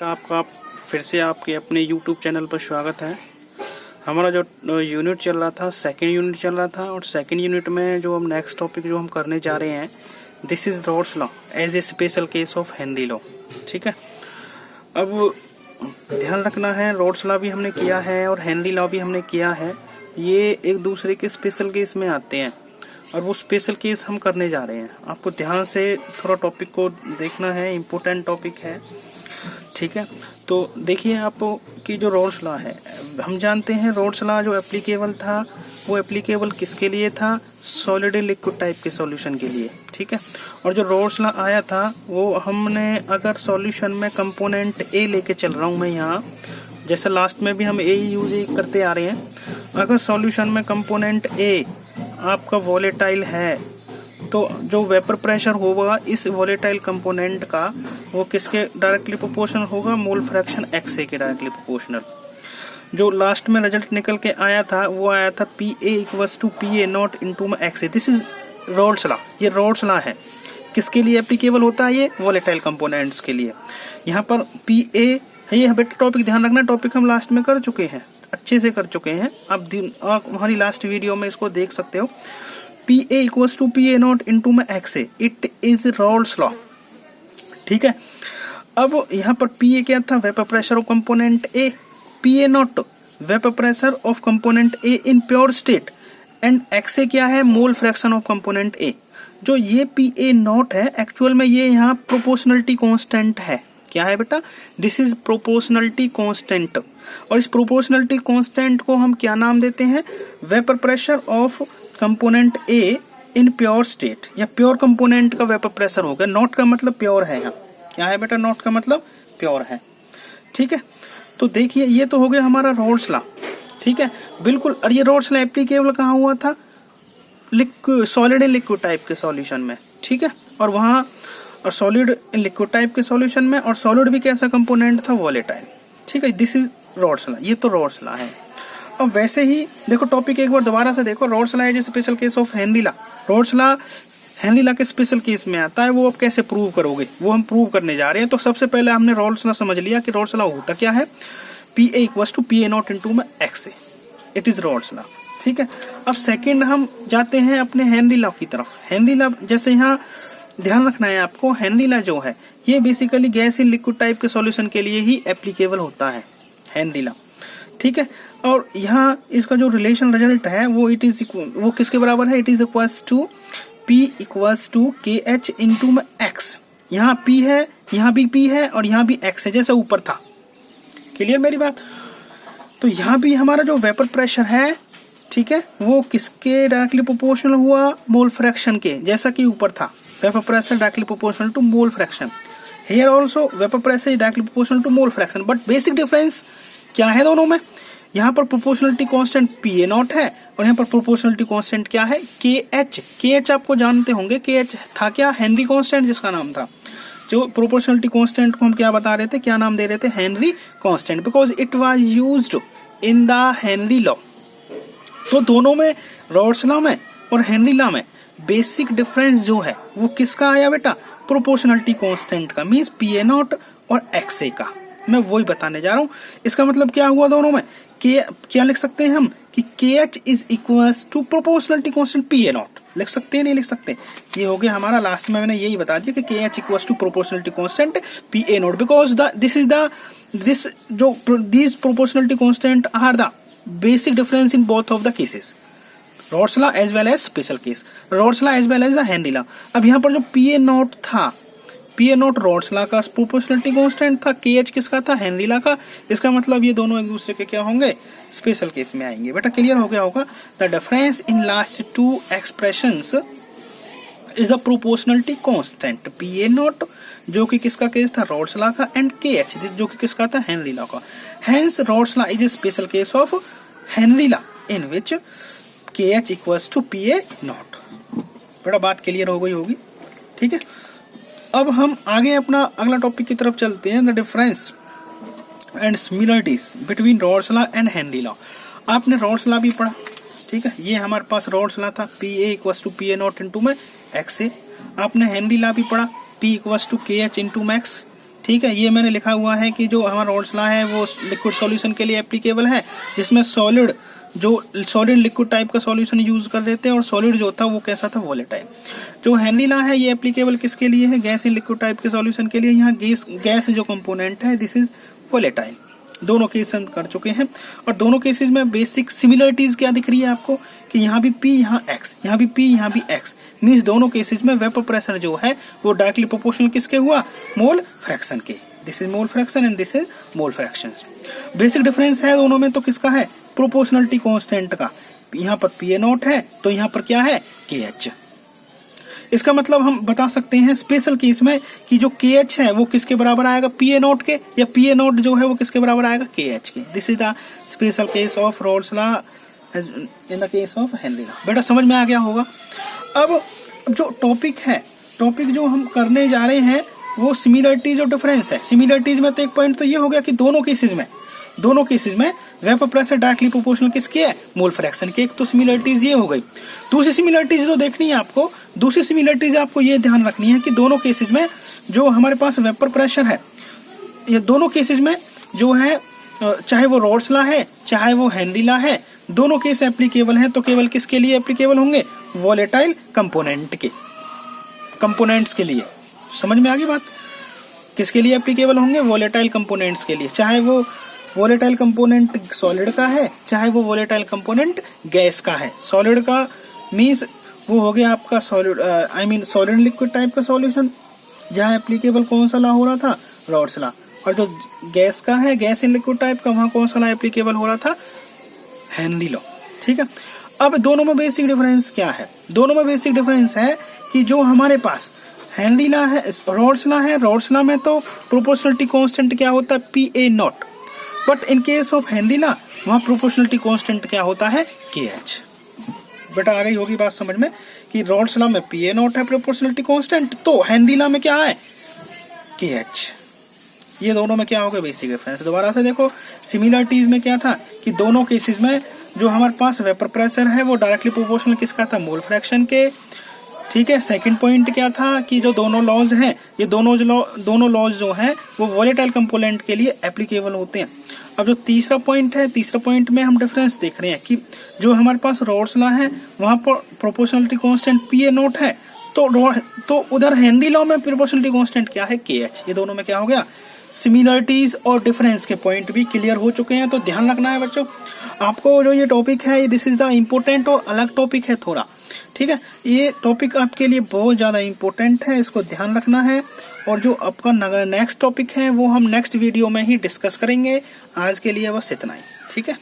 बेटा आपका फिर से आपके अपने YouTube चैनल पर स्वागत है। हमारा जो यूनिट चल रहा था, सेकंड यूनिट चल रहा था, और सेकंड यूनिट में जो हम नेक्स्ट टॉपिक जो हम करने जा रहे हैं, this is Raoult's law as a special case of Henry law. ठीक है, अब ध्यान रखना है, रॉड्स लॉ भी हमने किया है और हेनरी लॉ भी हमने किया है। ये एक दूसरे के स्पेशल केस में आते हैं और वो स्पेशल केस हम करने जा रहे हैं। आपको ध्यान से थोड़ा टॉपिक को देखना है, इम्पोर्टेंट टॉपिक है। ठीक है, तो देखिए आप कि जो रॉड्स लॉ है, हम जानते हैं रॉड्स लॉ जो एप्लीकेबल था वो एप्लीकेबल किसके लिए था? सॉलिड एंड लिक्विड टाइप के सॉल्यूशन के लिए। ठीक है, और जो रॉड्स लॉ आया था वो हमने अगर सॉल्यूशन में कंपोनेंट ए लेके चल रहा हूँ मैं यहाँ, जैसे लास्ट में भी हम ए यूज करते आ रहे हैं। अगर सॉल्यूशन में कंपोनेंट ए आपका वोलेटाइल है तो जो वेपर प्रेशर होगा इस वोलेटाइल कंपोनेंट का वो किसके डायरेक्टली प्रोपोर्शनल होगा? मोल फ्रैक्शन XA के डायरेक्टली प्रोपोर्शनल। जो लास्ट में रिजल्ट निकल के आया था वो आया था PA equals to PA not into में XA। This is Raoult's law. ये रॉड्स लॉ है, किसके लिए एप्लीकेबल होता है? ये वोलेटाइल कंपोनेंट्स के लिए। यहाँ पर PA है, ये बेटा टॉपिक ध्यान रखना, टॉपिक हम लास्ट में कर चुके हैं, अच्छे से कर चुके हैं। आप हमारी लास्ट वीडियो में इसको देख सकते हो। PA equals to PA not into में XA, it is Raoult's law. ठीक है, अब यहाँ पर PA क्या था? Vapour pressure of component A। PA nought vapour pressure of component A in pure state, and XA क्या है? Mole fraction of component A। जो ये PA नॉट है एक्चुअल में ये यहाँ प्रोपोर्शनलिटी कांस्टेंट है। क्या है बेटा? दिस इज प्रोपोर्शनलिटी कांस्टेंट, और इस प्रोपोर्शनलिटी कांस्टेंट को हम क्या नाम देते हैं? Vapour pressure of component A in pure state, या प्योर कंपोनेंट का वेपर प्रेशर होगा। नॉट का मतलब प्योर है यहाँ। क्या है बेटा? नॉट का मतलब प्योर है। ठीक है, तो देखिए ये तो हो गया हमारा रॉड्स लॉ। ठीक है, बिल्कुल। और ये रॉड्स लॉ एप्लीकेबल कहाँ हुआ था? सॉलिड एंड लिक्विड टाइप के सॉल्यूशन में। ठीक है, और वहाँ और सॉलिड एंड लिक्विड टाइप के सॉल्यूशन में, और सॉलिड भी कैसा कंपोनेंट था? वोलेटाइल। ठीक है, दिस इज रॉड्स लॉ। ये तो रॉड्स लॉ है। अब वैसे ही देखो टॉपिक एक बार दोबारा से देखो, Raoult's law as a special case of Henry law. Raoult's law Henry law के स्पेशल केस में आता है। वो आप कैसे प्रूव करोगे, वो हम प्रूव करने जा रहे हैं। तो सबसे पहले हमने रॉड्स लॉ समझ लिया कि रॉड्स लॉ होता क्या है। PA equals to PA not into में XA, it is Raoult's law. ठीक है, अब सेकेंड हम जाते हैं अपने हेनरी लॉ की तरफ। हेनरी लॉ जैसे यहाँ ध्यान रखना है आपको, हेनरी लॉ जो है ये basically gas in liquid type के सॉल्यूशन के लिए ही एप्लीकेबल होता है, हेनरी लॉ। ठीक है, और यहाँ इसका जो रिलेशन रिजल्ट है वो किसके बराबर है? It is equals to P equals to KH into में X। यहाँ P है, यहाँ भी P है, और यहाँ भी X है, जैसे ऊपर था। क्लियर मेरी बात? तो यहाँ भी हमारा जो वेपर प्रेशर है, ठीक है, वो किसके डायरेक्टली प्रोपोर्शनल हुआ? मोल फ्रैक्शन के, जैसा कि ऊपर था। Vapour pressure directly proportional to mole fraction. Here also vapour pressure is directly proportional to mole fraction, but basic difference क्या है दोनों में? यहाँ पर प्रोपोर्शनलिटी कांस्टेंट PA नॉट है, और यहाँ पर प्रोपोर्शनलिटी कांस्टेंट क्या है? KH। KH आपको जानते होंगे, KH था क्या? हेनरी कांस्टेंट जिसका नाम था। जो प्रोपोर्शनलिटी कांस्टेंट को हम क्या बता रहे थे, क्या नाम दे रहे थे? Henry constant, because it was used in the Henry law. तो दोनों में, रॉड्स लॉ में और हेनरी लॉ में बेसिक डिफरेंस जो है वो किसका आया बेटा? प्रोपोर्शनलिटी कांस्टेंट का, मींस PA नॉट और XA का। मैं वही बताने जा रहा हूँ। इसका मतलब क्या हुआ दोनों में? क्या लिख सकते हैं हम कि KH is equals to proportionality constant PA nought. लिख सकते हैं, नहीं लिख सकते? ये हो गया हमारा, लास्ट में मैंने यही बता दिया कि KH equals to proportionality constant PA nought, because these proportionality constant are the basic difference in both of the cases, Raoult's law as well as special case, Raoult's law as well as the Henry law. अब यहाँ पर जो PA nought था, PA nought Raoult's law का proportionality constant था, KH किसका था? Henry law का। इसका मतलब ये दोनों एक दूसरे के क्या होंगे? स्पेशल केस में आएंगे। बेटा क्लियर हो गया होगा? The difference in last two expressions is the proportionality constant PA naught, जो कि किसका केस था? रॉड्स लॉ का, एंड KH जो कि किसका था? हेनरी लॉ का। Hence Raoult's law is a special case of Henry law in which KH equals to PA naught. बेटा बात क्लियर हो गई होगी? ठीक है, अब हम आगे अपना अगला टॉपिक की तरफ चलते हैं, the difference and similarities between Raoult's law and Henry law. आपने रॉड्स लॉ भी पढ़ा, ठीक है, ये हमारे पास रॉड्स लॉ था PA equals to PA not into में XA। आपने हेनरी लॉ भी पढ़ा, P equals to KH into max. ठीक है, ये मैंने लिखा हुआ है कि जो हमारा रॉल्स लॉ है वो लिक्विड सॉल्यूशन के लिए एप्लीकेबल है, जिसमें सॉलिड लिक्विड टाइप का सॉल्यूशन यूज कर देते हैं और सॉलिड जो था वो कैसा था, वोलेटाइल। जो हेनरी लॉ है ये एप्लीकेबल किसके लिए है, गैस इन लिक्विड टाइप के सॉल्यूशन के लिए। यहाँ गैस जो कंपोनेंट है दिस इज वोलेटाइल। दोनों केस हम कर चुके हैं और दोनों केसेस में बेसिक सिमिलरिटीज क्या दिख रही है आपको कि यहाँ भी P, यहाँ X, यहाँ भी P, यहाँ भी X, मीन्स दोनों केसेस में वेपर प्रेशर जो है वो डायरेक्टली प्रोपोर्शनल किसके हुआ, मोल फ्रैक्शन के। This is mole fraction and this is mole fraction. Basic difference है दोनों में तो किसका है, प्रोपोर्शनलिटी कांस्टेंट का। यहाँ पर PA0 है तो यहाँ पर क्या है, KH। इसका मतलब हम बता सकते हैं स्पेशल केस में कि जो KH है वो किसके बराबर आएगा, PA0 के, या PA0 जो है वो किसके बराबर आएगा, KH के। This is the special case of Rawls law in the case of Henry law. बेटा समझ में आ गया होगा। अब जो टॉपिक जो हम करने जा रहे हैं वो सिमिलरिटीज और डिफरेंस है। सिमिलरिटीज में तो एक पॉइंट तो ये हो गया कि दोनों केसेस में वेपर प्रेशर डायरेक्टली प्रोपोर्शनल किसके है, मोल फ्रैक्शन के। एक तो सिमिलरिटीज ये हो गई। दूसरी सिमिलरिटीज जो देखनी है आपको, दूसरी सिमिलरिटीज आपको ये ध्यान रखनी है कि दोनों केसेस में जो हमारे पास वेपर प्रेशर है, ये दोनों केसेस में जो है चाहे वो रॉल्स लॉ है चाहे वो हेनरी लॉ है, दोनों केस एप्लीकेबल हैं। तो केवल किसके लिए एप्लीकेबल होंगे, वोलेटाइल कंपोनेंट्स के लिए। समझ में आ गई बात, किसके लिए एप्लीकेबल होंगे, वोलेटाइल कंपोनेंट्स के लिए। चाहे वो वोलेटाइल कंपोनेंट सॉलिड का है चाहे वो वोलेटाइल कंपोनेंट गैस का है। सॉलिड का मीन्स वो हो गया आपका सॉलिड सॉलिड लिक्विड टाइप का सॉल्यूशन, जहाँ एप्लीकेबल कौन सा लॉ हो रहा था, रॉल्स लॉ। और जो गैस का है, गैस इन लिक्विड टाइप का, वहां कौन सा लॉ एप्लीकेबल हो रहा था, हेनरी लॉ। ठीक है, अब दोनों में बेसिक डिफरेंस क्या है, दोनों में बेसिक डिफरेंस है कि जो हमारे पास हेनरी लॉ है, रॉल्स लॉ है, रॉल्स लॉ में तो प्रोपोर्शनलिटी कांस्टेंट क्या होता है, PA0, but in case of Henry law वहां प्रोपोर्शनलिटी कांस्टेंट क्या होता है, KH। बेटा आ गई होगी बात समझ में कि रॉल्स लॉ में PA0 है प्रोपोर्शनलिटी कांस्टेंट, तो हेनरी लॉ में क्या है, KH। ये दोनों में क्या हो गया, बेसिक डिफरेंस। दोबारा से देखो, सिमिलरिटीज में क्या था कि दोनों केसेस में जो हमारे पास वेपर प्रेशर है वो डायरेक्टली प्रोपोर्शनल किसका था, मोल फ्रैक्शन के। ठीक है, सेकंड पॉइंट क्या था कि जो दोनों लॉज हैं, ये दोनों लॉज जो हैं वो वोलेटाइल कंपोनेंट के लिए एप्लीकेबल होते हैं। अब जो तीसरा पॉइंट है, तीसरा पॉइंट में हम डिफरेंस देख रहे हैं कि जो हमारे पास रॉल्स लॉ है वहां पर प्रोपोर्शनलिटी कांस्टेंट PA0 है, तो उधर हेनरी लॉ में प्रोपोर्शनलिटी कांस्टेंट क्या है, KH। ये दोनों में क्या हो गया, सिमिलरिटीज और डिफरेंस के पॉइंट भी क्लियर हो चुके हैं। तो ध्यान रखना है बच्चों, आपको जो ये टॉपिक है दिस इज द इम्पोर्टेंट और अलग टॉपिक है थोड़ा। ठीक है, ये टॉपिक आपके लिए बहुत ज्यादा इम्पोर्टेंट है, इसको ध्यान रखना है। और जो आपका नेक्स्ट टॉपिक है वो हम नेक्स्ट वीडियो में ही डिस्कस करेंगे। आज के लिए बस इतना ही, ठीक है।